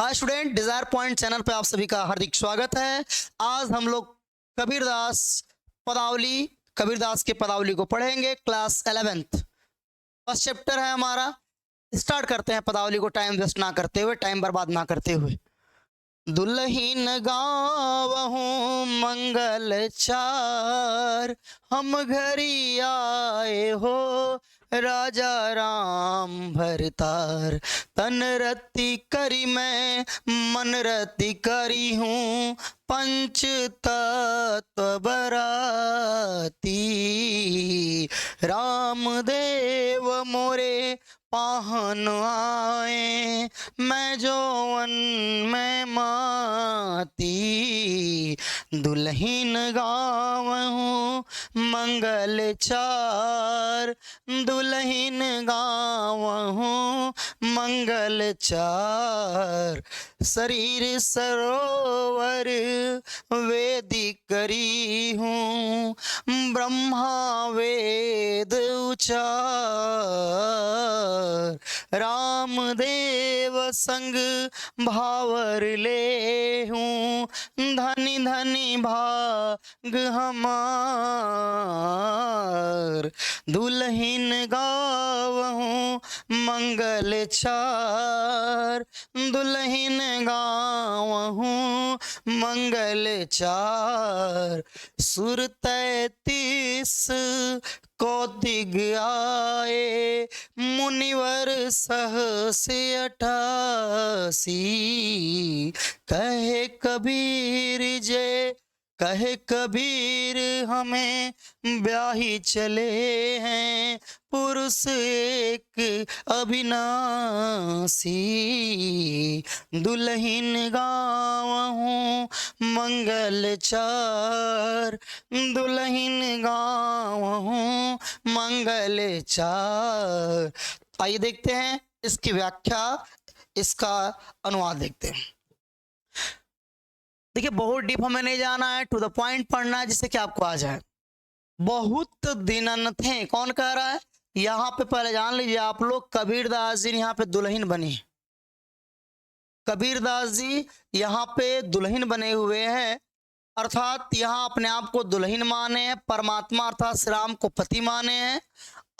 हाय student, desire point channel पे आप सभी का हार्दिक स्वागत है। आज हम लोग कबीरदास पदावली कबीरदास के पदावली को पढ़ेंगे। क्लास 11th फर्स्ट चैप्टर है हमारा। स्टार्ट करते हैं पदावली को, टाइम वेस्ट ना करते हुए, टाइम बर्बाद ना करते हुए। दुल्हीन गावहूँ मंगल चार, हम घरी आए हो राजा राम भरतार। तन रति करी मैं मन रति करी हूँ, पंच तत्व बराती। रामदेव मोरे पाहन आए, मैं जौवन में माती। दुल्हीन गावहूँ मंगल चार, दुल्हीन गावहूँ मंगल चार। शरीर सरोवर वेदी करी हूँ, ब्रह्मा वेद उचार। रामदेव संग भावर ले हूँ, धनी धनी भाग हमार। दुल्हीन गावहूँ मंगल चार, दुल्हीन गावहूँ मंगल चार। सुर 33 कौतिक आए, मुनिवर सहस 88। कहे कबीर जय कहे कबीर हमें ब्याही चले हैं, पुरुष एक अविनाशी। दुल्हीन गावहूँ मंगल चार, दुल्हीन गावहूँ मंगल चार। आइए देखते हैं इसकी व्याख्या, इसका अनुवाद देखते हैं। देखिए, बहुत डीप हमें नहीं जाना है, टू द पॉइंट पढ़ना है जिससे कि आपको आ जाए। बहुत दिनन थे, कौन कह रहा है? यहाँ पे पहले जान लीजिए आप लोग, कबीरदास जी यहाँ पे दुल्हीन बनी। कबीरदास जी यहाँ पे दुल्हीन बने हुए हैं, अर्थात यहाँ अपने आप को दुल्हीन माने हैं, परमात्मा अर्थात श्री राम को पति माने हैं।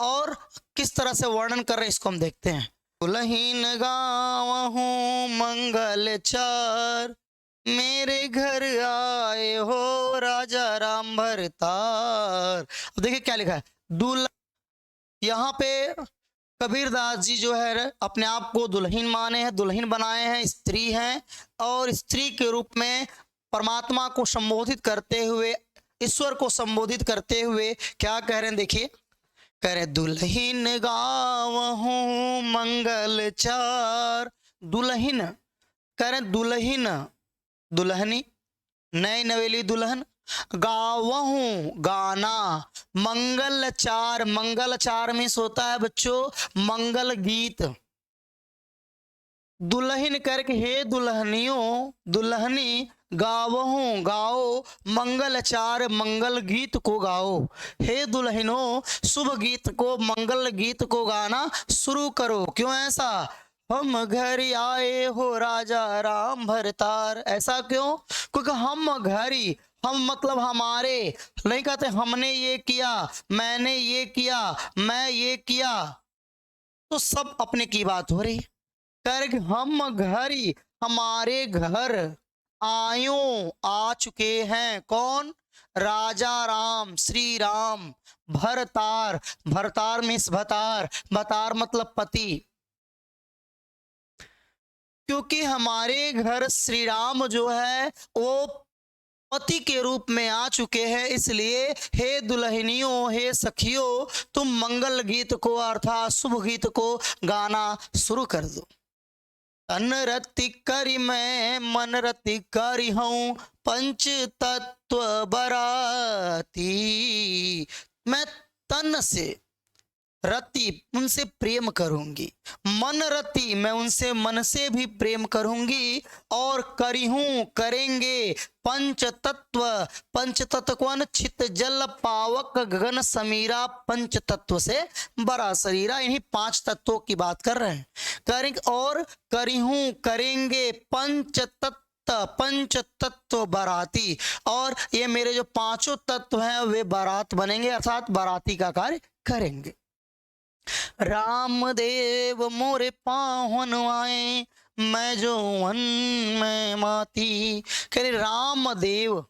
और किस तरह से वर्णन कर रहे हैं इसको हम देखते हैं। दुल्हीन गावहूँ मंगल चार, मेरे घर आए हो राजा राम भरतार। अब देखिए क्या लिखा है, यहाँ पे कबीरदास जी जो है अपने आप को दुल्हीन माने हैं, दुल्हीन बनाए हैं, स्त्री हैं। और स्त्री के रूप में परमात्मा को संबोधित करते हुए, ईश्वर को संबोधित करते हुए क्या कह रहे हैं, देखिए कह रहे दुल्हीन गावहूँ मंगल चार। दुल्हीन कह रहे दुल्हीन, दुल्हनी, नई नवेली दुल्हन। गावहूँ गाना, मंगल चार, मंगल चार में होता है बच्चों मंगल गीत। दुल्हन करके हे दुल्हनियों, दुल्हनी गावहूँ गाओ मंगल चार, मंगल गीत को गाओ। हे दुल्हनों, शुभ गीत को, मंगल गीत को गाना शुरू करो। क्यों ऐसा? हम घर आए हो राजा राम भरतार। ऐसा क्यों? क्योंकि हम घरी, हम मतलब हमारे, नहीं कहते हमने ये किया, मैंने ये किया, मैं ये किया, तो सब अपने की बात हो रही। कर हम घरी, हमारे घर आयो आ चुके हैं। कौन? राजा राम, श्री राम। भरतार, भरतार मीन्स भतार, भतार मतलब पति। क्योंकि हमारे घर श्री राम जो है वो पति के रूप में आ चुके हैं, इसलिए हे दुल्हनियों, हे सखियों, तुम मंगल गीत को अर्थात शुभ गीत को गाना शुरू कर दो। तन रति करी मैं मन रति करी हूँ, पंच तत्व बराती। मैं तन से, रति उनसे प्रेम करूंगी, मन रति मैं उनसे मन से भी प्रेम करूंगी, और करिहूं करेंगे पंच तत्व, पंच तत्व कौन, चित जल पावक गगन समीरा, पंच तत्व से बड़ा शरीरा, इन्हीं 5 तत्वों की बात कर रहे हैं। करेंगे और करिहूं करेंगे पंच तत्व, पंच तत्व बाराती, और ये मेरे जो 5 तत्व हैं वे बारात बनेंगे, अर्थात बाराती का कार्य करेंगे। रामदेव मोरे पाहुन आए, मैं जो वन में माती। कह रहे रामदेव,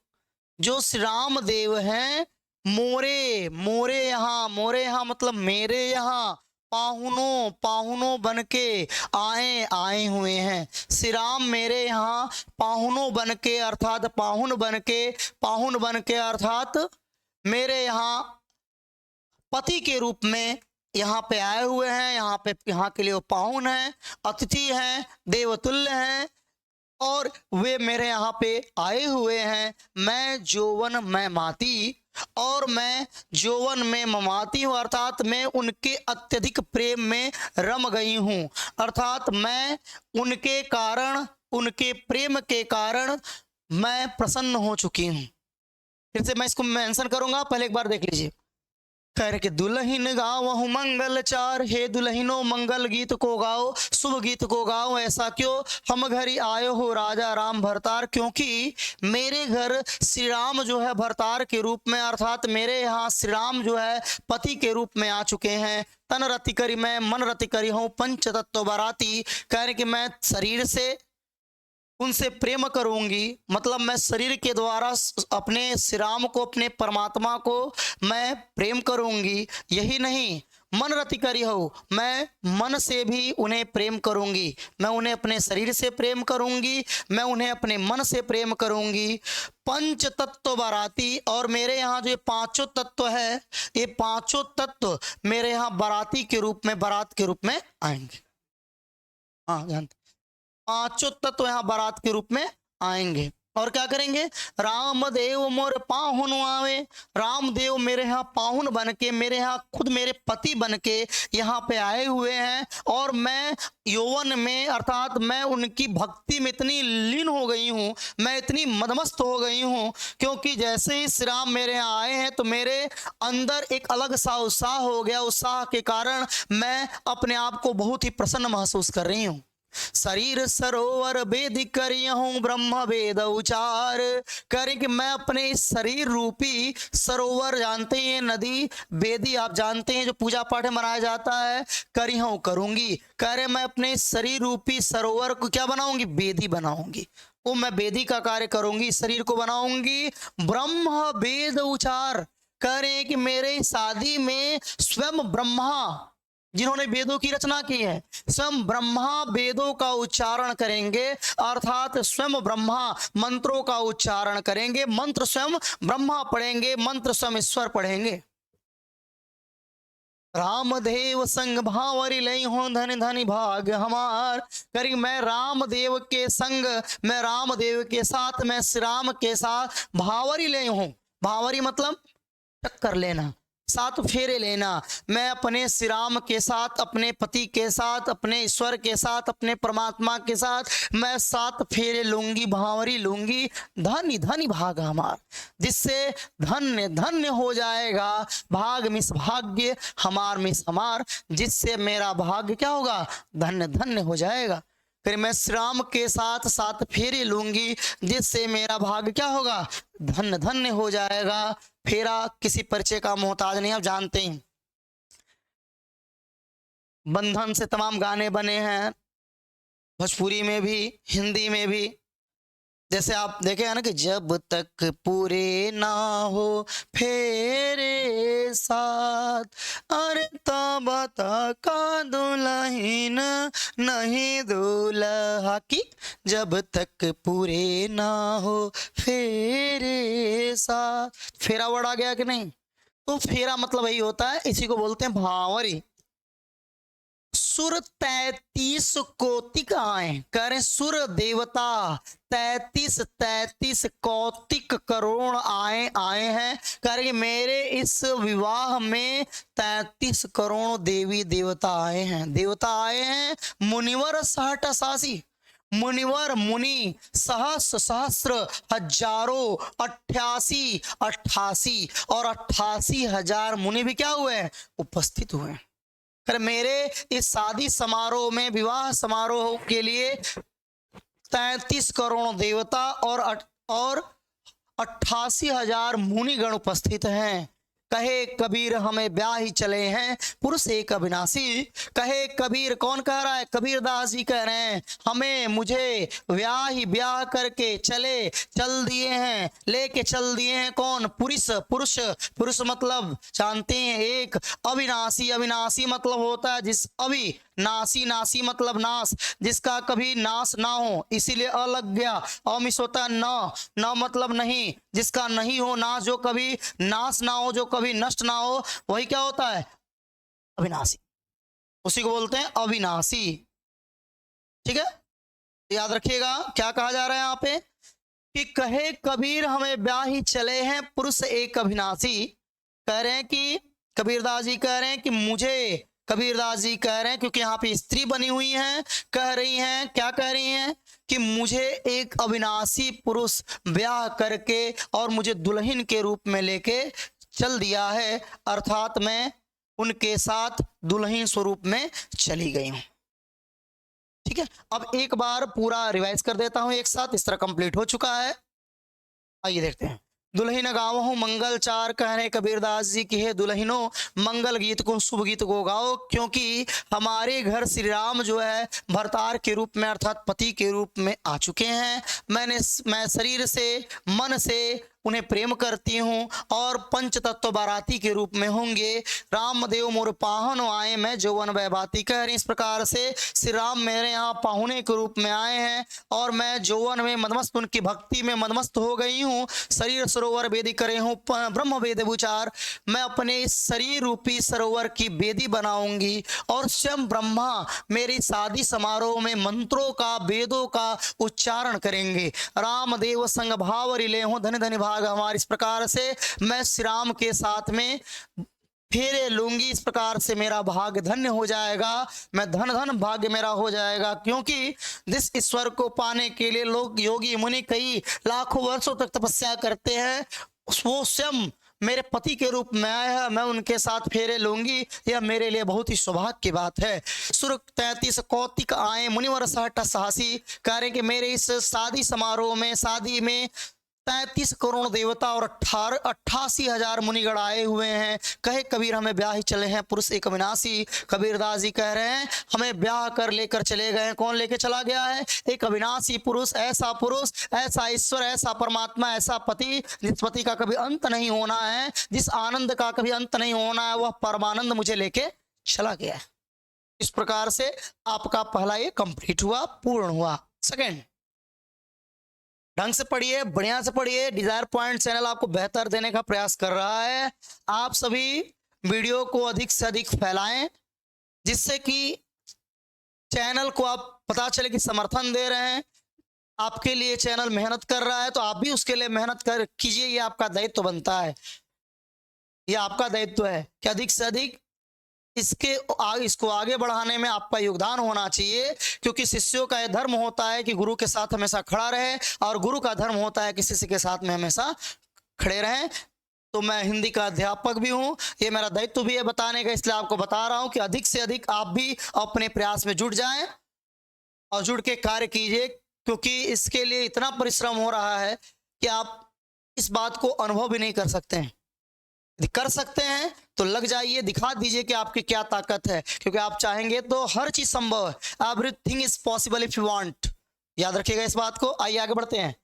जो श्री रामदेव हैं, मोरे मोरे यहाँ मतलब मेरे यहाँ पाहुनों पाहुनों बन के आए हुए हैं। श्री राम मेरे यहाँ पाहुनों बन के, अर्थात पाहुन बन के अर्थात मेरे यहाँ पति के रूप में यहाँ पे आए हुए हैं। यहाँ के लिए वो पाहुन हैं, अतिथि हैं, देवतुल्य हैं, और वे मेरे यहाँ पे आए हुए हैं। मैं जोवन मैं माती, और मैं जोवन में ममाती हूँ, अर्थात मैं उनके अत्यधिक प्रेम में रम गई हूँ, अर्थात मैं उनके कारण, उनके प्रेम के कारण मैं प्रसन्न हो चुकी हूँ। फिर से मैं इसको मेंशन करूंगा, पहले एक बार देख लीजिए। कर के दुल्हन गाओ मंगल चार, हे दुल्हनों मंगल गीत को गाओ, शुभ गीत को गाओ। ऐसा क्यों, हम घर ही आए हो राजा राम भरतार, क्योंकि मेरे घर श्री राम जो है भरतार के रूप में, अर्थात मेरे यहाँ श्री राम जो है पति के रूप में आ चुके हैं। तन रति करी मैं मन रति करी हूँ पंच तत्व बाराती। कह रहे कि मैं शरीर से उनसे प्रेम करूंगी, मतलब मैं शरीर के द्वारा अपने श्री राम को, अपने परमात्मा को मैं प्रेम करूंगी। यही नहीं, मन रति करी हो, मैं मन से भी उन्हें प्रेम करूंगी। मैं उन्हें अपने शरीर से प्रेम करूंगी, मैं उन्हें अपने मन से प्रेम करूंगी। पंच तत्व बाराती, और मेरे यहाँ जो ये 5 तत्व है, ये 5 तत्व मेरे यहाँ बाराती के रूप में, बारात के रूप में आएंगे। हाँ जानते, 5 तत्व यहाँ बारात के रूप में आएंगे। और क्या करेंगे, रामदेव मोर पाहुन आवे, रामदेव मेरे यहाँ पाहुन बन के, मेरे यहाँ खुद मेरे पति बन के यहाँ पे आए हुए हैं। और मैं यौवन में, अर्थात मैं उनकी भक्ति में इतनी लीन हो गई हूँ, मैं इतनी मदमस्त हो गई हूँ, क्योंकि जैसे ही श्री राम मेरे यहाँ आए हैं तो मेरे अंदर एक अलग सा उत्साह हो गया। उत्साह के कारण मैं अपने आप को बहुत ही प्रसन्न महसूस कर रही हूँ। शरीर सरोवर वेद करियहूं ब्रह्म वेद उचार। करें कि मैं अपने इस शरीर रूपी सरोवर, जानते हैं नदी वेदी आप जानते हैं जो पूजा पाठ में मनाया जाता है, करियहूं करूंगी। कह रहे मैं अपने शरीर रूपी सरोवर को क्या बनाऊंगी, वेदी बनाऊंगी। वो मैं वेदी का कार्य करूंगी, शरीर को बनाऊंगी ब्रह्म वेद उचार। कह रहे हैं कि मेरे शादी में स्वयं ब्रह्मा जिन्होंने वेदों की रचना की है, स्वयं ब्रह्मा वेदों का उच्चारण करेंगे, अर्थात स्वयं ब्रह्मा मंत्रों का उच्चारण करेंगे। मंत्र स्वयं ब्रह्मा पढ़ेंगे, मंत्र स्वयं ईश्वर पढ़ेंगे। रामदेव संग भावरी लई हो धन धनी भाग हमार। करी मैं रामदेव के संग, मैं रामदेव के साथ, मैं श्री राम के साथ भावरी लई हूं। भावरी मतलब टक्कर लेना, 7 फेरे लेना। मैं अपने श्री राम के साथ, अपने पति के साथ, अपने ईश्वर के साथ, अपने परमात्मा के साथ मैं 7 फेरे लूंगी, भावरी लूंगी। धनी धनी भाग हमार, जिससे धन्य धन्य हो जाएगा भाग मिस भाग्य, हमार मिस हमार, जिससे मेरा भाग्य क्या होगा, धन्य धन्य हो जाएगा। फिर मैं श्री राम के साथ 7 फेरे लूंगी, जिससे मेरा भाग्य क्या होगा, धन्य धन्य हो जाएगा। फेरा किसी परिचय का मोहताज नहीं, आप जानते हैं बंधन से तमाम गाने बने हैं, भोजपुरी में भी, हिंदी में भी। जैसे आप देखे हैं ना कि जब तक पूरे ना हो फेरे साथ, अरे तब तक दुल्हन नहीं दूल्हा की, जब तक पूरे ना हो फेरे साथ। फेरा वर्ड आ गया कि नहीं, तो फेरा मतलब यही होता है, इसी को बोलते हैं भावरी। सुर 33 कोटिक आए, कह रहे सुर देवता 33 कौतिक करोड़ आए हैं। कह रहे मेरे इस विवाह में 33 करोड़ देवी देवता आए हैं, देवता आए हैं। मुनिवर 68 मुनिवर मुनि सहस्र हजारों 88 और 88,000 मुनि भी क्या हुए हैं, उपस्थित हुए हैं। कर मेरे इस शादी समारोह में, विवाह समारोह के लिए 33 करोड़ देवता और 88,000 मुनिगण उपस्थित हैं। कहे कबीर हमें ब्याह ही चले हैं पुरुष एक अविनाशी। कहे कबीर, कौन कह रहा है, कबीर दास जी कह रहे हैं, हमें मुझे ब्याह करके चल दिए हैं, लेके चल दिए हैं। कौन, पुरुष मतलब जानते हैं एक, अविनाशी। अविनाशी मतलब होता है जिस, नासी मतलब नाश, जिसका कभी नाश ना हो, इसीलिए अलग गया। अमिश होता है न मतलब नहीं, जिसका नहीं हो, ना जो कभी नाश ना हो, जो कभी नष्ट ना हो, वही क्या होता है, अविनाशी। उसी को बोलते हैं अविनाशी। ठीक है, याद रखिएगा क्या कहा जा रहा है यहाँ पे, कि कहे कबीर हमें ब्याह ही चले हैं पुरुष एक अविनाशी। कह रहे हैं कि कबीरदास जी कह रहे हैं कि मुझे, कबीरदास जी कह रहे हैं, क्योंकि यहाँ पे स्त्री बनी हुई हैं, कह रही हैं, क्या कह रही हैं, कि मुझे एक अविनाशी पुरुष ब्याह करके और मुझे दुल्हन के रूप में लेके चल दिया है, अर्थात मैं उनके साथ दुल्हन स्वरूप में चली गई हूं। ठीक है, अब एक बार पूरा रिवाइज कर देता हूं एक साथ, इस तरह कंप्लीट हो चुका है। आइए देखते हैं। दुल्हन गावहूं मंगल चार, कह रहे कबीरदास जी की है दुल्हनों, मंगल गीत को, शुभ गीत को गाओ, क्योंकि हमारे घर श्री राम जो है भरतार के रूप में अर्थात पति के रूप में आ चुके हैं। मैं शरीर से, मन से उन्हें प्रेम करती हूँ और पंच तत्व बाराती के रूप में होंगे। रामदेव मोर पाहुन आए, मैं जौवन वैबाती। कह रही इस प्रकार से श्री राम मेरे यहाँ पाहुने के रूप में आए हैं और मैं जौवन में मदमस्त, उनकी भक्ति में मदमस्त हो गई हूँ। शरीर सरोवर बेदी करे हूँ ब्रह्म वेद विचार, मैं अपने इस शरीर रूपी सरोवर की बेदी बनाऊंगी और स्वयं ब्रह्मा मेरी शादी समारोह में मंत्रों का, वेदों का उच्चारण करेंगे। रामदेव संग भाव रिले हूँ धन धन भाग हमारे। इस प्रकार से मैं श्री राम के साथ में फेरे लूंगी, इस प्रकार से मेरा भाग्य धन्य हो जाएगा, मैं धन भाग्य मेरा हो जाएगा। क्योंकि जिस ईश्वर को पाने के लिए लोग, योगी मुनि कई लाखों वर्षों तक तपस्या करते हैं, वो स्वयं मेरे पति के रूप में आया है, मैं उनके साथ फेरे लूंगी, यह मेरे लिए बहुत ही सौभाग्य की बात है। सुर 33 कौतिक आए, मुनिवर 68 कह रहे कि मेरे इस शादी समारोह में, शादी में 33 करोड़ देवता और 88,000 मुनिगण आए हुए हैं। कहे कबीर हमें ब्याह ही चले हैं पुरुष एक अविनाशी। कबीरदास जी कह रहे हैं हमें ब्याह कर लेकर चले गए। कौन लेके चला गया है, एक अविनाशी पुरुष, ऐसा ईश्वर, ऐसा परमात्मा, ऐसा पति, जिस पति का कभी अंत नहीं होना है, जिस आनंद का कभी अंत नहीं होना है, वह परमानंद मुझे लेके चला गया है। इस प्रकार से आपका पहला ये कंप्लीट हुआ, पूर्ण हुआ। सेकेंड, ढंग से पढ़िए, बढ़िया से पढ़िए। डिजायर पॉइंट चैनल आपको बेहतर देने का प्रयास कर रहा है। आप सभी वीडियो को अधिक से अधिक फैलाएं, जिससे कि चैनल को आप पता चले कि समर्थन दे रहे हैं, आपके लिए चैनल मेहनत कर रहा है, तो आप भी उसके लिए मेहनत कर कीजिए। ये आपका दायित्व बनता है, ये आपका दायित्व है कि अधिक से अधिक इसको आगे बढ़ाने में आपका योगदान होना चाहिए। क्योंकि शिष्यों का यह धर्म होता है कि गुरु के साथ हमेशा खड़ा रहे, और गुरु का धर्म होता है कि शिष्य के साथ में हमेशा खड़े रहें। तो मैं हिंदी का अध्यापक भी हूँ, ये मेरा दायित्व भी है बताने का, इसलिए आपको बता रहा हूँ कि अधिक से अधिक आप भी अपने प्रयास में जुट जाएं और जुड़ के कार्य कीजिए। क्योंकि इसके लिए इतना परिश्रम हो रहा है कि आप इस बात को अनुभव भी नहीं कर सकते हैं। यदि कर सकते हैं तो लग जाइए, दिखा दीजिए कि आपकी क्या ताकत है। क्योंकि आप चाहेंगे तो हर चीज संभव है। Everything is possible if you want. याद रखिएगा इस बात को। आइए आगे बढ़ते हैं।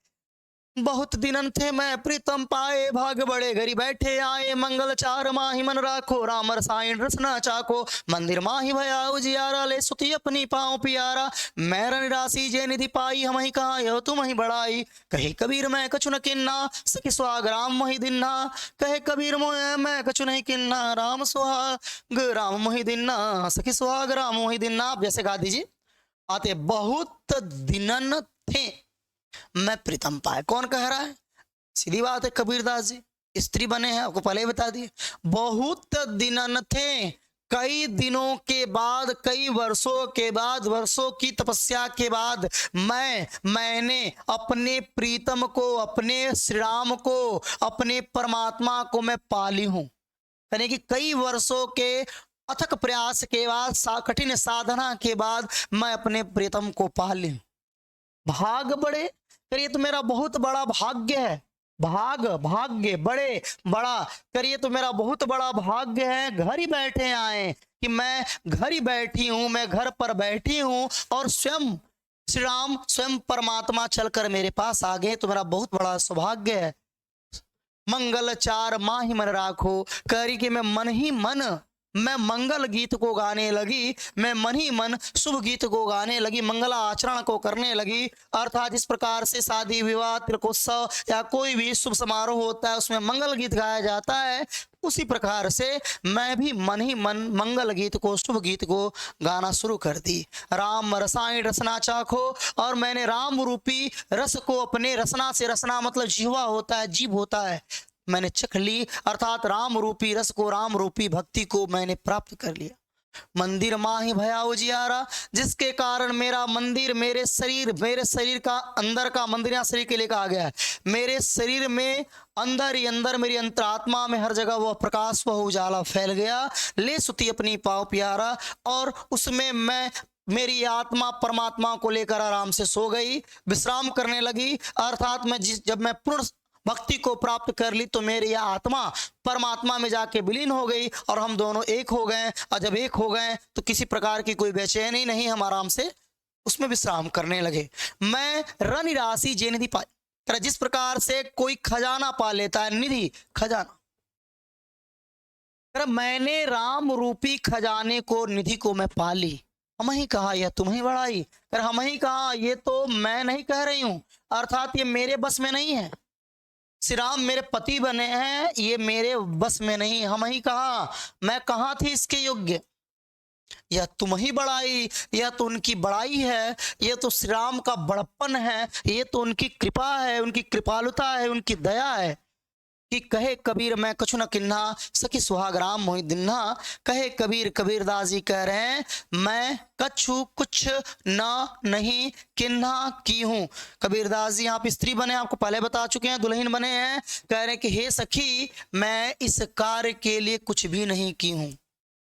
बहुत दिनन थे मैं प्रीतम पाए, भाग बड़े घरी बैठे आए, मंगल चार माही मन राखो, राम रसायन रसना चाखो, मंदिर माही भया उजियारा, ले सुती अपनी पाँव पियारा, मैं निराशी जे निधि पाई, हम ही कहा यह तुम ही बड़ाई, कहे कबीर मैं कछु न किन्ना, सखी सुहाग राम मोहि दिन्ना, कहे कबीर मोह मैं कछु नहीं किन्ना, राम सुहाग राम मोहि दिन्ना, सखी सुहाग राम मोहि दिन्ना। आप जैसे गा दीजिए, आते बहुत दिनन थे मैं प्रीतम पाए। कौन कह रहा है? सीधी बात है, कबीरदास जी स्त्री बने हैं, आपको पहले ही बता दिए। बहुत दिनन थे, कई दिनों के बाद, कई वर्षों के बाद, वर्षों की तपस्या के बाद मैंने अपने प्रीतम को, अपने श्री राम को, अपने परमात्मा को मैं पाली हूं। यानी कि कई वर्षों के अथक प्रयास के बाद, कठिन साधना के बाद मैं अपने प्रीतम को पाली हूं। भाग बड़े, करिए तो मेरा बहुत बड़ा भाग्य है। भाग्य बड़े बड़ा, करिए तो मेरा बहुत बड़ा भाग्य है। घर ही बैठे आए कि मैं घर ही बैठी हूं, मैं घर पर बैठी हूं और स्वयं श्री राम, स्वयं परमात्मा चलकर मेरे पास आ गए, तो मेरा बहुत बड़ा सौभाग्य है। मंगल चार माही मन राखो, करी कि मैं मन ही मन, मैं मंगल गीत को गाने लगी, मैं मन ही मन शुभ गीत को गाने लगी, मंगला आचरण को करने लगी। अर्थात जिस प्रकार से शादी विवाह तिलकोत्सव या कोई भी शुभ समारोह होता है उसमें मंगल गीत गाया जाता है, उसी प्रकार से मैं भी मन ही मन मंगल गीत को, शुभ गीत को गाना शुरू कर दी। राम रसायन रसना चाखो, और मैंने राम रूपी रस को अपने, रसना से, रसना मतलब जीवा होता है, जीव होता है, मैंने चख ली। अर्थात राम रूपी रस को, राम रूपी भक्ति को मैंने प्राप्त कर लिया। मंदिर माही भया उजियारा, जिसके कारण मेरा मंदिर, मेरे शरीर का अंदर का मंदिर, यहाँ शरीर के लिए कहा गया है, मेरे शरीर में अंदर ही अंदर, मेरी अंतरात्मा में हर जगह वह प्रकाश, वह उजाला फैल गया। ले सुती अपनी पाँव प्यारा, और उसमें मैं, मेरी आत्मा परमात्मा को लेकर आराम से सो गई, विश्राम करने लगी। अर्थात जब मैं पूर्ण भक्ति को प्राप्त कर ली तो मेरी यह आत्मा परमात्मा में जाके विलीन हो गई और हम दोनों एक हो गए। और जब एक हो गए तो किसी प्रकार की कोई बेचैनी नहीं, हम आराम से उसमें विश्राम करने लगे। मैं रन राशि जे निधि पाई, जिस प्रकार से कोई खजाना पा लेता है, निधि खजाना, मैंने राम रूपी खजाने को, निधि को मैं पा ली। हम ही कहा यह तुम ही बड़ाई, हम ही कहा ये तो मैं नहीं कह रही हूं, अर्थात ये मेरे बस में नहीं है। श्री राम मेरे पति बने हैं, ये मेरे बस में नहीं। हम ही कहा, मैं कहाँ थी इसके योग्य? यह तुम ही बड़ाई, यह तो उनकी बड़ाई है, यह तो श्री राम का बड़प्पन है, ये तो उनकी कृपा है, उनकी कृपालुता है, उनकी दया है। कि कहे कबीर मैं कछु न किन्हा, सखी सुहाग राम मोहि दिन्हा। कहे कबीर, कबीरदास जी कह रहे हैं मैं कछु कुछ न नहीं किन्हा की हूँ। कबीरदास जी यहाँ पे स्त्री बने, आपको पहले बता चुके हैं, दुल्हन बने हैं। कह रहे हैं कि हे सखी, मैं इस कार्य के लिए कुछ भी नहीं की हूँ।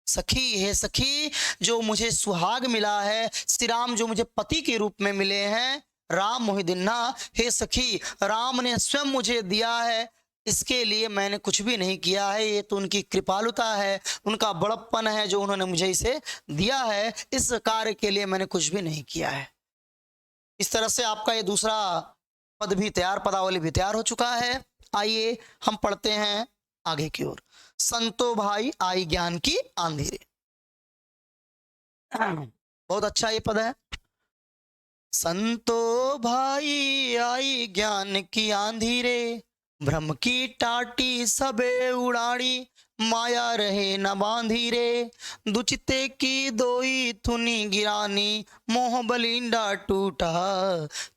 सखी, हे सखी, जो मुझे सुहाग मिला है, श्री राम जो मुझे पति के रूप में मिले हैं, राम मोहि दिन्हा, हे सखी, राम ने स्वयं मुझे दिया है, इसके लिए मैंने कुछ भी नहीं किया है। ये तो उनकी कृपालुता है, उनका बड़प्पन है जो उन्होंने मुझे इसे दिया है, इस कार्य के लिए मैंने कुछ भी नहीं किया है। इस तरह से आपका ये दूसरा पद भी तैयार, पदावली भी तैयार हो चुका है। आइए हम पढ़ते हैं आगे की ओर। संतो भाई आई ज्ञान की आंधी रे, बहुत अच्छा ये पद है। संतो भाई आई ज्ञान की आंधी रे, भ्रम की टाटी सबे उड़ाड़ी, माया रहे न बांधी रे, दुचिते की दोई थुनी गिरानी, मोह बलिंडा टूटा,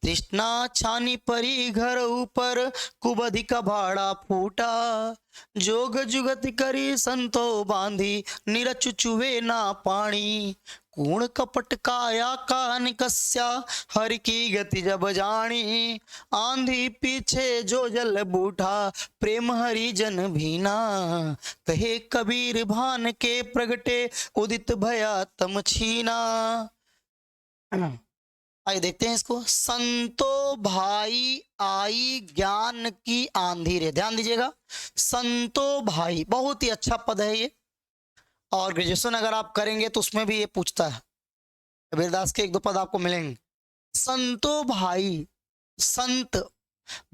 तृष्णा छानी परी घर ऊपर, कुबधि का भाड़ा फूटा, जोग जुगत करी संतो बांधी, निरचु चुवे ना पानी, कूण कपट काया का निकस्या, हर की गति जब जानी, आंधी पीछे जो जल बूढ़ा, प्रेम हरि जन भीना, कहे कबीर भान के प्रगटे, उदित भया तम छीना। आइए देखते हैं इसको। संतो भाई आई ज्ञान की आंधी रे, ध्यान दीजिएगा, संतो भाई बहुत ही अच्छा पद है ये, और ग्रेजुएशन अगर आप करेंगे तो उसमें भी ये पूछता है, कबीरदास के एक दो पद आपको मिलेंगे। संतो भाई, संत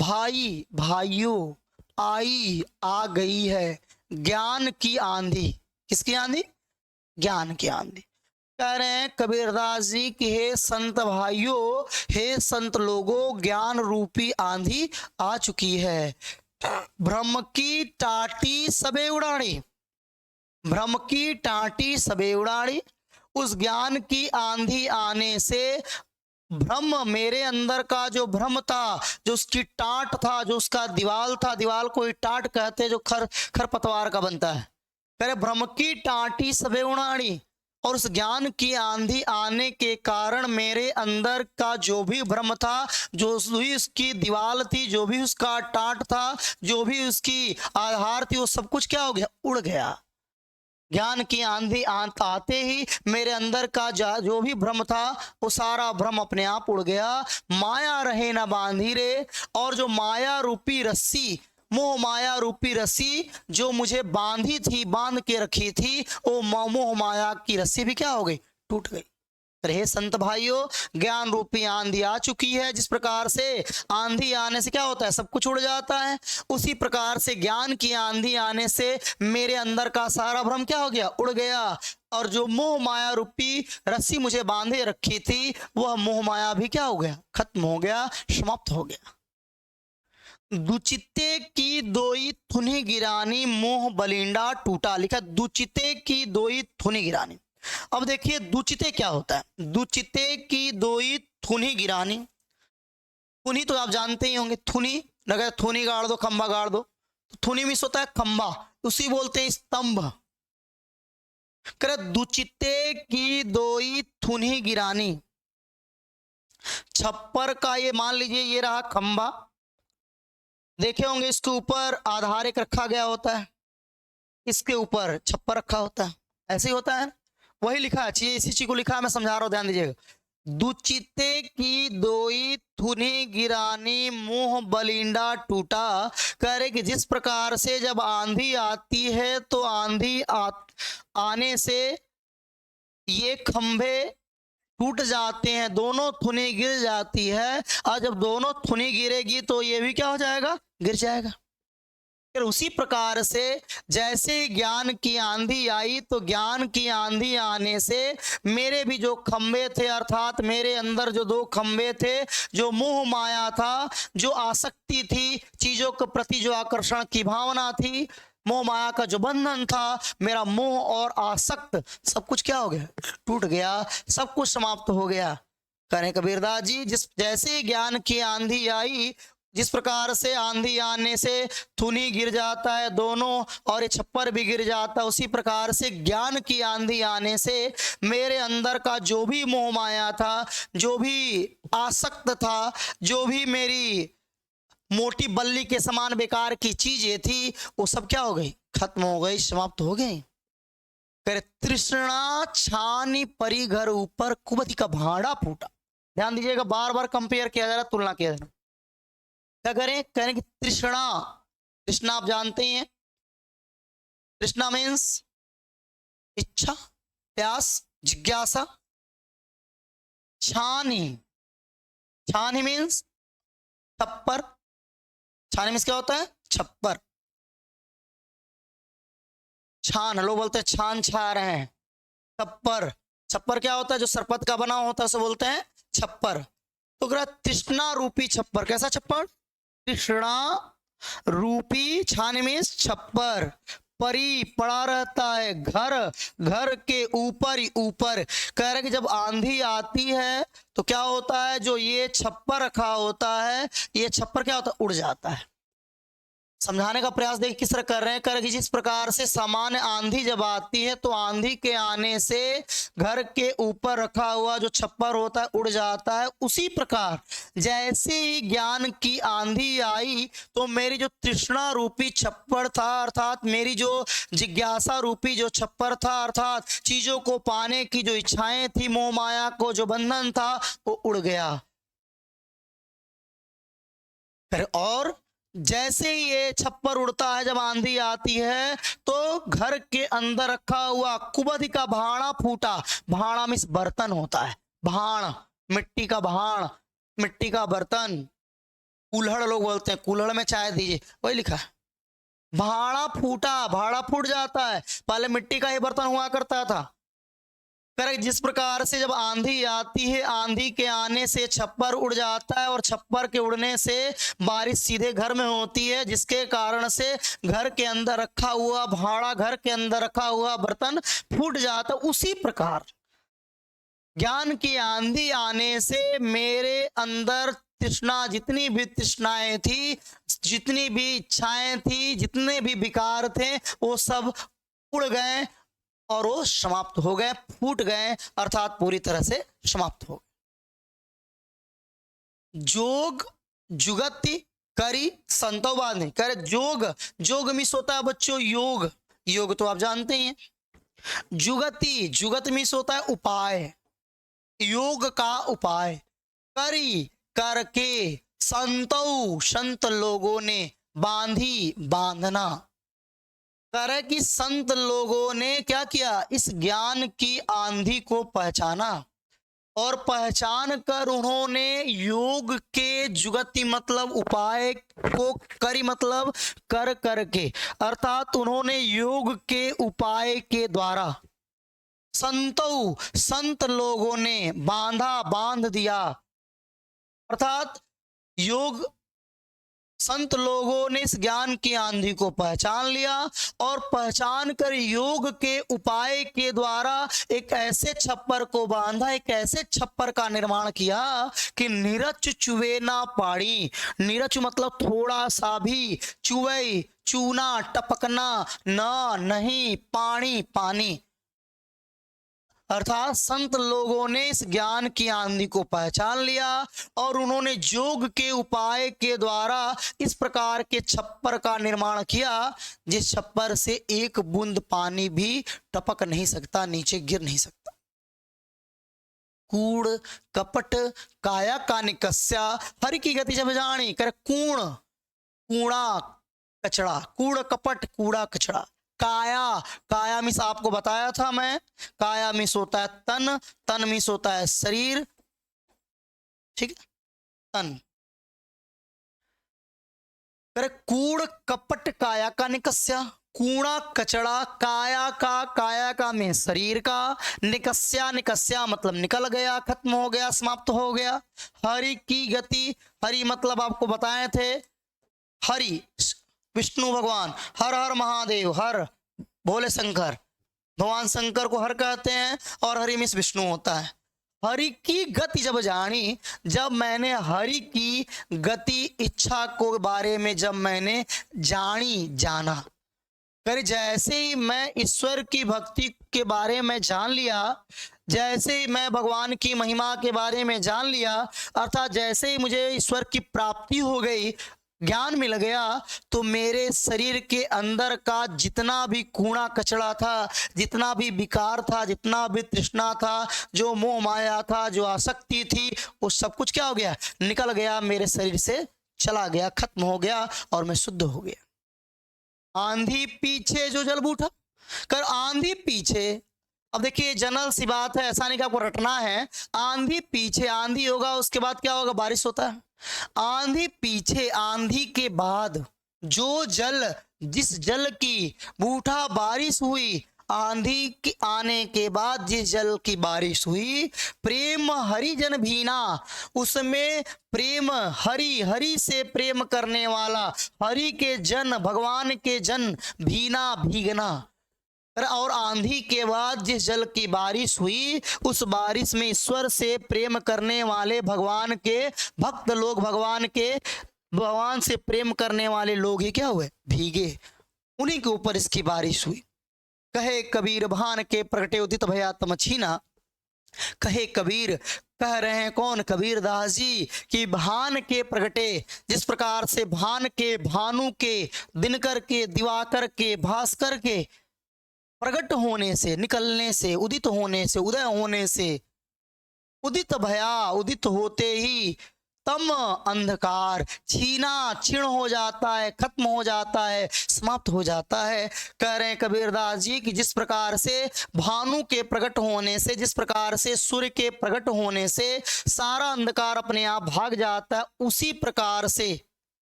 भाई भाइयों, आई आ गई है ज्ञान की आंधी। किसकी आंधी? ज्ञान की आंधी। कह रहे हैं कबीरदास जी कि हे संत भाइयों, हे संत लोगों, ज्ञान रूपी आंधी आ चुकी है। ब्रह्म की टाटी सबे उड़ाड़ी, ब्रह्म की टाटी सबे उड़ाड़ी। उस ज्ञान की आंधी आने से ब्रह्म, मेरे अंदर का जो ब्रह्म था, जो उसकी टाट था, जो उसका दीवाल था, दीवाल को ही टाट कहते हैं, जो खरपतवार का बनता है। कह रहे ब्रह्म की टाटी सबे उड़ाड़ी। और उस ज्ञान की आंधी आने के कारण मेरे अंदर का जो भी भ्रम था, जो भी उसकी दीवाल थी, जो भी उसका टाट था, जो भी उसकी आधार थी, वो सब कुछ क्या हो गया? उड़ गया। ज्ञान की आंधी आते ही मेरे अंदर का जो भी भ्रम था, वो सारा भ्रम अपने आप उड़ गया। माया रहे ना बांधी रे। और जो माया रूपी रस्सी, मोह माया रूपी रस्सी जो मुझे बांधी थी, बांध के रखी थी, वो मोह माया की रस्सी भी क्या हो गई? टूट गई। रहे संत भाइयों, ज्ञान रूपी आंधी आ चुकी है। जिस प्रकार से आंधी आने से क्या होता है? सब कुछ उड़ जाता है। उसी प्रकार से ज्ञान की आंधी आने से मेरे अंदर का सारा भ्रम क्या हो गया? उड़ गया। और जो मोह माया रूपी रस्सी मुझे बांधे रखी थी, वह मोह माया भी क्या हो गया? खत्म हो गया, समाप्त हो गया। दुचिते की दोई थुनी गिरानी, मोह बलिंडा टूटा। लिखा दुचिते की दोई थुनी गिरानी। अब देखिए दुचिते क्या होता है। दुचिते की दोई थुनी गिरानी। थुनी तो आप जानते ही होंगे, थुनी लगा, थुनी गाड़ दो, खंबा गाड़ दो। तो थुनी मिस होता है खंबा, उसी बोलते हैं स्तंभ। कर दुचिते की दोई थुनी गिरानी। छप्पर का ये मान लीजिए ये रहा खंबा, देखे होंगे इसके ऊपर आधार एक रखा गया होता है, इसके ऊपर छप्पर रखा होता है, ऐसे ही होता है। वही लिखा है, चाहिए इसी चीज को लिखा है, मैं समझा रहा हूं, ध्यान दीजिएगा। दुचिते की दोई थुनी गिरानी, मुंह बलिंडा टूटा। कह रहे कि जिस प्रकार से जब आंधी आती है तो आंधी आने से ये खंभे टूट जाते हैं, दोनों थुनी गिर जाती है। और जब दोनों थुनी गिरेगी तो ये भी क्या हो जाएगा? गिर जाएगा। फिर उसी प्रकार से जैसे ज्ञान की आंधी आई, तो ज्ञान की आंधी आने से मेरे भी जो खंबे थे, अर्थात मेरे अंदर जो दो खंबे थे, जो मोह माया था, जो आसक्ति थी, चीजों के प्रति जो आकर्षण की भावना थी, मोह माया का जो बंधन था, मेरा मोह और आसक्त सब कुछ क्या हो गया? टूट गया, सब कुछ समाप्त हो गया। करें कबीरदास जी, जिस जैसे ज्ञान की आंधी आई, जिस प्रकार से आंधी आने से थुनी गिर जाता है दोनों, और ये छप्पर भी गिर जाता है, उसी प्रकार से ज्ञान की आंधी आने से मेरे अंदर का जो भी मोह माया था, जो भी आसक्त था, जो भी मेरी मोटी बल्ली के समान बेकार की चीजें थी, वो सब क्या हो गई? खत्म हो गई, समाप्त हो गई। फिर तृष्णा छानी परी घर ऊपर, कुबती का भाड़ा फूटा। ध्यान दीजिएगा, बार बार कंपेयर किया जा रहा है, तुलना किया जा रहा है। क्या करें? करें कि तृष्णा, तृष्णा आप जानते हैं, तृष्णा मीन्स इच्छा, प्यास, जिज्ञासा। छानी, छानी मीन्स छप्पर। छानी मीन्स क्या होता है? छप्पर। छान, लोग बोलते हैं छान छा रहे हैं। छप्पर, छप्पर क्या होता है? जो सरपत का बना होता है उसे बोलते हैं छप्पर। तो तृष्णा रूपी छप्पर, कैसा छप्पर? तृष्णा रूपी, छाने में छप्पर, परी पड़ा रहता है, घर, घर के ऊपर ही ऊपर। कह रहे कि जब आंधी आती है तो क्या होता है? जो ये छप्पर रखा होता है, ये छप्पर क्या होता है? उड़ जाता है। समझाने का प्रयास देखिए किस तरह कर रहे हैं। कर जिस प्रकार से सामान्य आंधी जब आती है तो आंधी के आने से घर के ऊपर रखा हुआ जो छप्पर होता है उड़ जाता है, उसी प्रकार जैसे ही ज्ञान की आंधी आई तो मेरी जो तृष्णा रूपी छप्पर था, अर्थात मेरी जो जिज्ञासा रूपी जो छप्पर था, अर्थात चीजों को पाने की जो इच्छाएं थी, मोह माया को जो बंधन था, वो उड़ गया। फिर और जैसे ही ये छप्पर उड़ता है, जब आंधी आती है तो घर के अंदर रखा हुआ कुबधी का भाड़ा फूटा। भाड़ा मीन्स बर्तन होता है, भाण, मिट्टी का भाण, मिट्टी का बर्तन। कुल्हड़ लोग बोलते हैं, कुल्हड़ में चाय दीजिए, वही लिखा है। भाड़ा फूटा, भाड़ा फूट जाता है। पहले मिट्टी का ही बर्तन हुआ करता था। करेक्ट। जिस प्रकार से जब आंधी आती है, आंधी के आने से छप्पर उड़ जाता है और छप्पर के उड़ने से बारिश सीधे घर में होती है, जिसके कारण से घर के अंदर रखा हुआ भाड़ा, घर के अंदर रखा हुआ बर्तन फूट जाता। उसी प्रकार ज्ञान की आंधी आने से मेरे अंदर तृष्णा, जितनी भी तृष्णाएं थी, जितनी भी इच्छाएं थी, जितने भी विकार थे, वो सब उड़ गए और वो समाप्त हो गए, फूट गए, अर्थात पूरी तरह से समाप्त हो गए। जोग जुगति करी संतो बांधे। करे जोग, जोग मिस होता है बच्चों योग, योग तो आप जानते ही हैं। जुगति, जुगत मिस होता है उपाय, योग का उपाय। करी, करके, संतो, संत लोगों ने, बांधी, बांधना। करे कि संत लोगों ने क्या किया, इस ज्ञान की आंधी को पहचाना और पहचान कर उन्होंने योग के जुगति मतलब उपाय को, करी मतलब कर करके, अर्थात उन्होंने योग के उपाय के द्वारा, संतो, संत लोगों ने, बांधा, बांध दिया, अर्थात योग, संत लोगों ने इस ज्ञान की आंधी को पहचान लिया और पहचान कर योग के उपाय के द्वारा एक ऐसे छप्पर को बांधा, एक ऐसे छप्पर का निर्माण किया कि निरच चुवे ना पाड़ी। निरच मतलब थोड़ा सा भी, चुवे चूना, टपकना, ना, नहीं, पानी, पानी, अर्थात संत लोगों ने इस ज्ञान की आंधी को पहचान लिया और उन्होंने योग के उपाय के द्वारा इस प्रकार के छप्पर का निर्माण किया, जिस छप्पर से एक बूंद पानी भी टपक नहीं सकता, नीचे गिर नहीं सकता। कूड़ कपट काया का निकस्या, हरि की गति जब जानी। करे कूण, कूड़ा कचड़ा, कूड़ कपट कूड़ा कचड़ा। काया, काया मिस आपको बताया था मैं, काया मिस होता है तन, तन मिस होता है शरीर, ठीक है, तन। करे कूड़ कपट काया का निकस्या, कूड़ा कचड़ा काया का, काया का में शरीर का, निकस्या, निकस्या मतलब निकल गया, खत्म हो गया, समाप्त हो गया। हरि की गति, हरि मतलब आपको बताए थे, हरि विष्णु भगवान, हर हर महादेव, हर भोले शंकर, भगवान शंकर को हर कहते हैं और हरि मिस विष्णु होता है। हरि की गति जब जानी, जब मैंने हरि की गति इच्छा को बारे में जब मैंने जानी, जाना, कर जैसे ही मैं ईश्वर की भक्ति के बारे में जान लिया, जैसे ही मैं भगवान की महिमा के बारे में जान लिया, अर्थात जैसे ही मुझे ईश्वर की प्राप्ति हो गई, ज्ञान मिल गया, तो मेरे शरीर के अंदर का जितना भी कूड़ा कचड़ा था, जितना भी विकार था, जितना भी तृष्णा था, जो मोह माया था, जो आसक्ति थी, वो सब कुछ क्या हो गया, निकल गया, मेरे शरीर से चला गया, खत्म हो गया और मैं शुद्ध हो गया। आंधी पीछे जो जल बूठा, कर आंधी पीछे। अब देखिए जनरल सी बात है, ऐसा नहीं कि आपको रटना है। आंधी पीछे, आंधी होगा उसके बाद क्या होगा, बारिश होता है। आंधी पीछे, आंधी के बाद जो जल, जिस जल की बूठा बारिश हुई, आंधी के आने के बाद जिस जल की बारिश हुई, प्रेम हरिजन भीना, उसमें प्रेम हरि, हरि से प्रेम करने वाला, हरि के जन, भगवान के जन, भीना भीगना। और आंधी के बाद जिस जल की बारिश हुई, उस बारिश में ईश्वर से प्रेम करने वाले भगवान के भक्त लोग, भगवान के, भगवान से प्रेम करने वाले लोग ही क्या हुए, भीगे, उन्हीं के ऊपर इसकी बारिश हुई। कहे कबीर भान के प्रगटे उदित भया तम छीना। कहे कबीर, कह रहे हैं कौन, कबीर दास जी, कि भान के प्रगटे, जिस प्रकार से भान के, भानु के, दिनकर के, दिवाकर के, भास्कर के प्रकट होने से, निकलने से, उदित होने से, उदय होने से, उदित भया, उदित होते ही तम अंधकार छीना क्षीण हो जाता है, खत्म हो जाता है, समाप्त हो जाता है। कह रहे हैं कबीरदास जी कि जिस प्रकार से भानु के प्रकट होने से, जिस प्रकार से सूर्य के प्रकट होने से सारा अंधकार अपने आप भाग जाता है,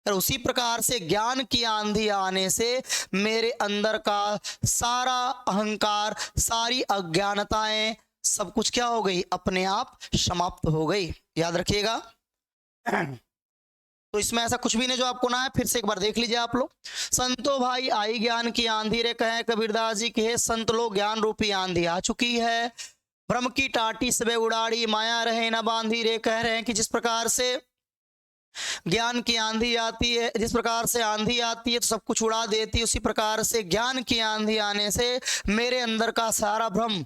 उसी प्रकार से ज्ञान की आंधी आने से मेरे अंदर का सारा अहंकार, सारी अज्ञानताएं, सब कुछ क्या हो गई, अपने आप समाप्त हो गई। याद रखिएगा। तो इसमें ऐसा कुछ भी नहीं जो आपको ना है, फिर से एक बार देख लीजिए आप लोग। संतो भाई आई ज्ञान की आंधी रे, कहे कबीरदास जी के संत लोग ज्ञान रूपी आंधी आ चुकी है। भ्रम की टाटी सबे उड़ाड़ी, माया रहे न बांधी रे, कह रहे हैं कि जिस प्रकार से ज्ञान की आंधी आती है, जिस प्रकार से आंधी आती है तो सब कुछ उड़ा देती है, उसी प्रकार से ज्ञान की आंधी आने से मेरे अंदर का सारा भ्रम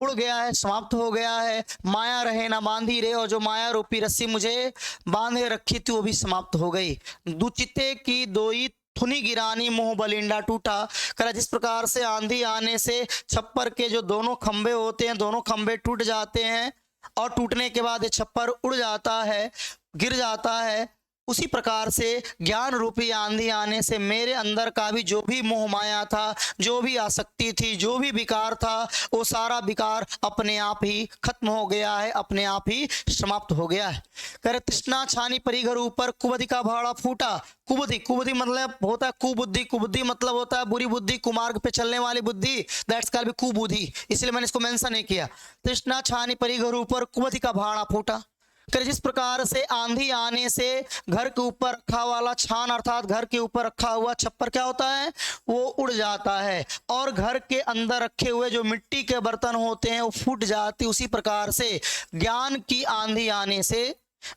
उड़ गया है, समाप्त हो गया है। माया रहे ना बांधी रे, और जो माया रूपी रस्सी मुझे बांधे रखी थी वो भी समाप्त हो गई। दुचिते की दोई थुनी गिरानी, मुंह बलिंडा टूटा। करा जिस प्रकार से आंधी आने से छप्पर के जो दोनों खंबे होते हैं, दोनों खंबे टूट जाते हैं और टूटने के बाद ये छप्पर उड़ जाता है, गिर जाता है, उसी प्रकार से ज्ञान रूपी आंधी आने से मेरे अंदर का भी जो भी मोह माया था, जो भी आसक्ति थी, जो भी विकार था, वो सारा विकार अपने आप ही खत्म हो गया है, अपने आप ही समाप्त हो गया है। करे तृष्णा छानी परी घर ऊपर, कुबुद्धि का भाड़ा फूटा। कुबुद्धि मतलब होता है कुबुद्धि, कुबुद्धि मतलब होता है बुरी बुद्धि, कुमार्ग पे चलने वाली बुद्धि, दैट्स कॉल्ड कुबुद्धि, इसलिए मैंने इसको मेंशन नहीं किया। तृष्णा छानी परी घर ऊपर, कुबुद्धि का भाड़ा फूटा। कर जिस प्रकार से आंधी आने से घर के ऊपर रखा वाला छान अर्थात घर के ऊपर रखा हुआ छप्पर क्या होता है, वो उड़ जाता है, और घर के अंदर रखे हुए जो मिट्टी के बर्तन होते हैं वो फूट जाती। उसी प्रकार से ज्ञान की आंधी आने से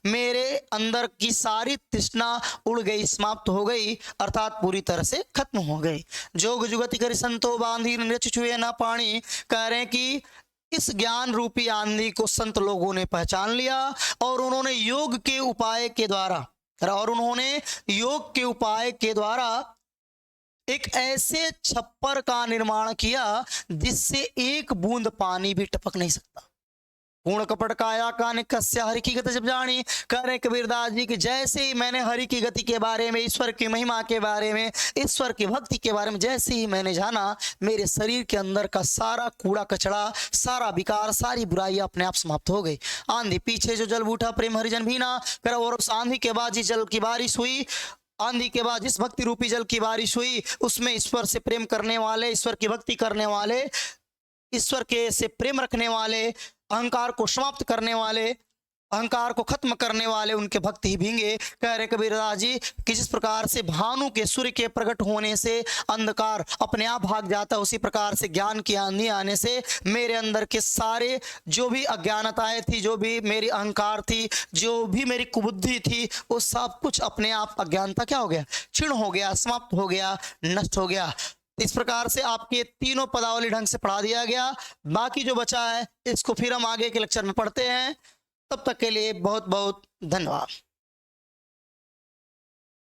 मेरे अंदर की सारी तृष्णा उड़ गई, समाप्त हो गई, अर्थात पूरी तरह से खत्म हो गई। जोग जुगति करि संतो बांधी नृत्य छुए ना पानी। कह रहे हैं कि इस ज्ञान रूपी आंधी को संत लोगों ने पहचान लिया और उन्होंने योग के उपाय के द्वारा एक ऐसे छप्पर का निर्माण किया जिससे एक बूंद पानी भी टपक नहीं सकता। पूर्ण कपट काया कान कस्या हरि की गति जब जानी। कह रहे कबीरदास जी कि जैसे ही मैंने हरि की गति के बारे में, ईश्वर की महिमा के बारे में, ईश्वर की भक्ति के बारे में जैसे ही मैंने जाना, मेरे शरीर के अंदर का सारा कूड़ा कचड़ा, सारा विकार, सारी बुराई अपने आप समाप्त हो गई। आंधी पीछे जो जल उठा प्रेम हरिजन भीना। कर और उस आंधी के बाद जिस जल की बारिश हुई, आंधी के बाद जिस भक्ति रूपी जल की बारिश हुई, उसमें ईश्वर से प्रेम करने वाले, ईश्वर की भक्ति करने वाले, ईश्वर के से प्रेम रखने वाले, अहंकार को समाप्त करने वाले, अहंकार को खत्म करने वाले, उनके भक्त ही भींगे। कह रहे कबीरदास जी कि जिस प्रकार से भानु के सूर्य के प्रकट होने से अंधकार अपने आप भाग जाता है, उसी प्रकार से ज्ञान की आंधी आने से मेरे अंदर के सारे जो भी अज्ञानताएं थी, जो भी मेरी अहंकार थी, जो भी मेरी कुबुद्धि थी, वो सब कुछ अपने आप अज्ञानता क्या हो गया, क्षीण हो गया, समाप्त हो गया, नष्ट हो गया। इस प्रकार से आपके तीनों पदावली ढंग से पढ़ा दिया गया। बाकी जो बचा है इसको फिर हम आगे के लेक्चर में पढ़ते हैं। तब तक के लिए बहुत बहुत धन्यवाद।